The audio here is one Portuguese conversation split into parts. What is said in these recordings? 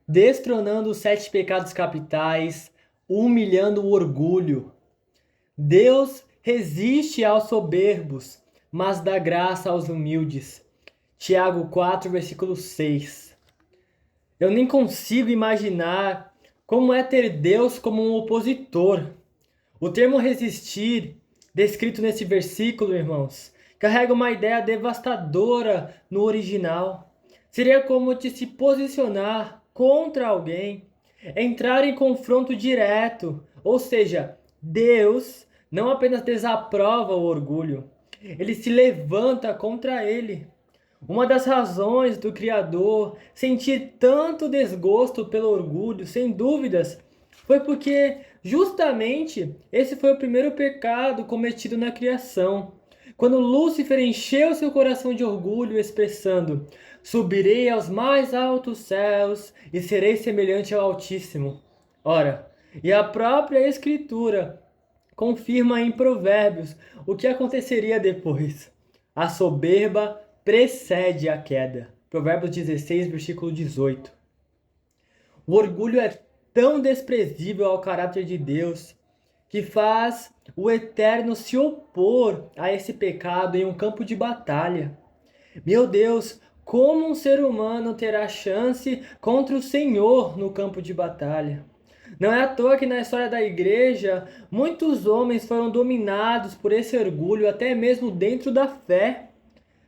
destronando os 7 pecados capitais, humilhando o orgulho. Deus resiste aos soberbos, mas dá graça aos humildes. Tiago 4, versículo 6. Eu nem consigo imaginar como é ter Deus como um opositor. O termo resistir, descrito nesse versículo, irmãos, carrega uma ideia devastadora no original. Seria como de se posicionar contra alguém, entrar em confronto direto, ou seja, Deus não apenas desaprova o orgulho, ele se levanta contra ele. Uma das razões do Criador sentir tanto desgosto pelo orgulho, sem dúvidas, foi porque justamente esse foi o primeiro pecado cometido na criação. Quando Lúcifer encheu seu coração de orgulho, expressando: Subirei aos mais altos céus e serei semelhante ao Altíssimo. Ora, e a própria Escritura confirma em Provérbios o que aconteceria depois. A soberba precede a queda. Provérbios 16, versículo 18. O orgulho é tão desprezível ao caráter de Deus que faz o Eterno se opor a esse pecado em um campo de batalha. Meu Deus, como um ser humano terá chance contra o Senhor no campo de batalha? Não é à toa que na história da igreja, muitos homens foram dominados por esse orgulho, até mesmo dentro da fé,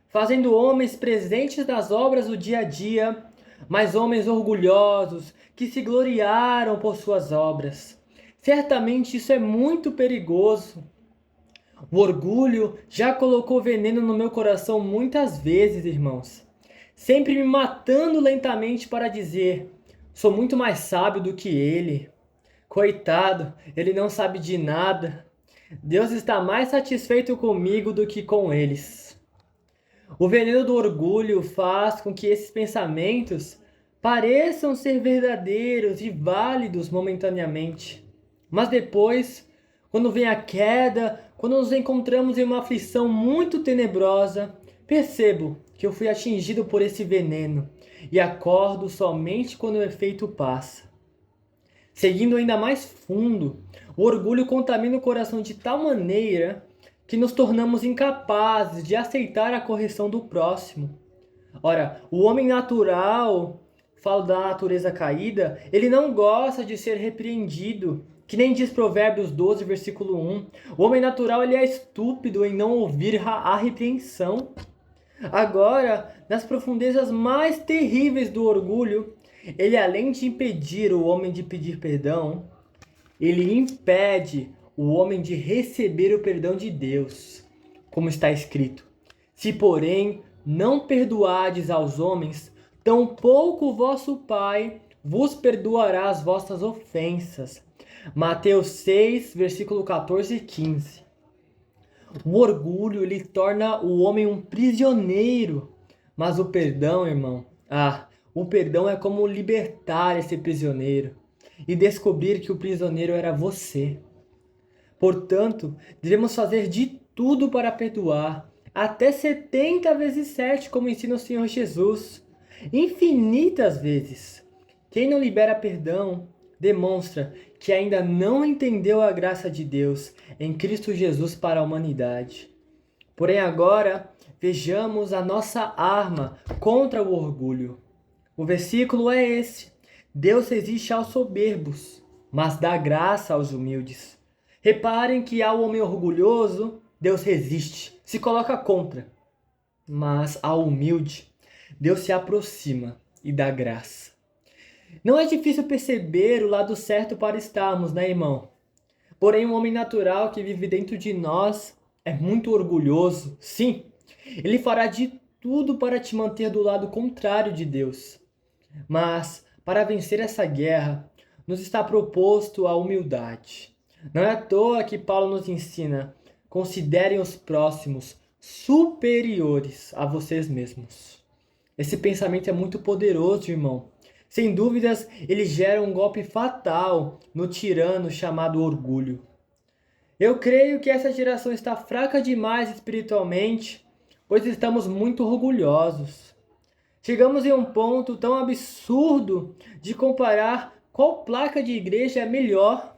fazendo homens presentes nas obras do dia a dia, mas homens orgulhosos que se gloriaram por suas obras. Certamente isso é muito perigoso. O orgulho já colocou veneno no meu coração muitas vezes, irmãos. Sempre me matando lentamente para dizer: sou muito mais sábio do que ele. Coitado, ele não sabe de nada. Deus está mais satisfeito comigo do que com eles. O veneno do orgulho faz com que esses pensamentos pareçam ser verdadeiros e válidos momentaneamente. Mas depois, quando vem a queda, quando nos encontramos em uma aflição muito tenebrosa, percebo que eu fui atingido por esse veneno e acordo somente quando o efeito passa. Seguindo ainda mais fundo, o orgulho contamina o coração de tal maneira que nos tornamos incapazes de aceitar a correção do próximo. Ora, o homem natural, falo da natureza caída, ele não gosta de ser repreendido, que nem diz Provérbios 12, versículo 1. O homem natural ele é estúpido em não ouvir a repreensão. Agora, nas profundezas mais terríveis do orgulho, ele além de impedir o homem de pedir perdão, ele impede o homem de receber o perdão de Deus, como está escrito: Se, porém, não perdoardes aos homens, tampouco o vosso Pai vos perdoará as vossas ofensas. Mateus 6, versículo 14 e 15. O orgulho ele torna o homem um prisioneiro, mas o perdão, irmão, o perdão é como libertar esse prisioneiro e descobrir que o prisioneiro era você. Portanto, devemos fazer de tudo para perdoar, até 70 vezes 7, como ensina o Senhor Jesus. Infinitas vezes. Quem não libera perdão demonstra que ainda não entendeu a graça de Deus em Cristo Jesus para a humanidade. Porém, agora, vejamos a nossa arma contra o orgulho. O versículo é esse: Deus resiste aos soberbos, mas dá graça aos humildes. Reparem que ao homem orgulhoso, Deus resiste, se coloca contra. Mas ao humilde, Deus se aproxima e dá graça. Não é difícil perceber o lado certo para estarmos, né, irmão? Porém, o homem natural que vive dentro de nós é muito orgulhoso. Sim, ele fará de tudo para te manter do lado contrário de Deus. Mas, para vencer essa guerra, nos está proposto a humildade. Não é à toa que Paulo nos ensina: considerem os próximos superiores a vocês mesmos. Esse pensamento é muito poderoso, irmão. Sem dúvidas, ele gera um golpe fatal no tirano chamado orgulho. Eu creio que essa geração está fraca demais espiritualmente, pois estamos muito orgulhosos. Chegamos em um ponto tão absurdo de comparar qual placa de igreja é melhor,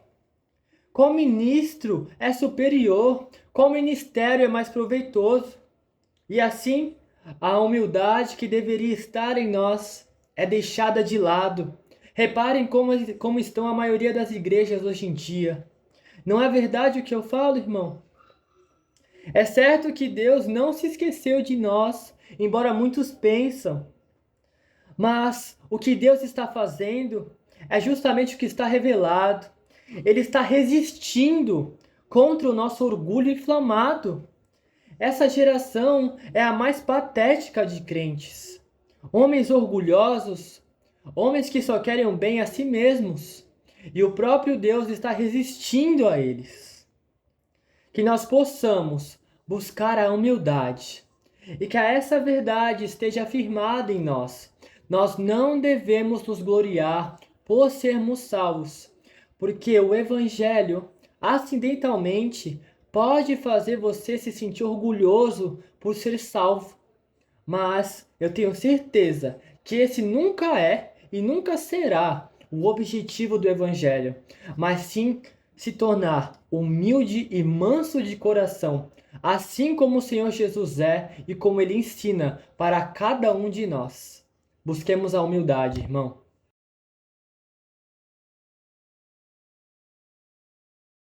qual ministro é superior, qual ministério é mais proveitoso. E assim, a humildade que deveria estar em nós é deixada de lado. Reparem como estão a maioria das igrejas hoje em dia. Não é verdade o que eu falo, irmão? É certo que Deus não se esqueceu de nós, embora muitos pensam. Mas o que Deus está fazendo é justamente o que está revelado. Ele está resistindo contra o nosso orgulho inflamado. Essa geração é a mais patética de crentes. Homens orgulhosos, homens que só querem o bem a si mesmos. E o próprio Deus está resistindo a eles. Que nós possamos buscar a humildade e que essa verdade esteja afirmada em nós. Nós não devemos nos gloriar por sermos salvos, porque o Evangelho, acidentalmente, pode fazer você se sentir orgulhoso por ser salvo. Mas eu tenho certeza que esse nunca é e nunca será o objetivo do Evangelho, mas sim se tornar humilde e manso de coração, assim como o Senhor Jesus é e como ele ensina para cada um de nós. Busquemos a humildade, irmão.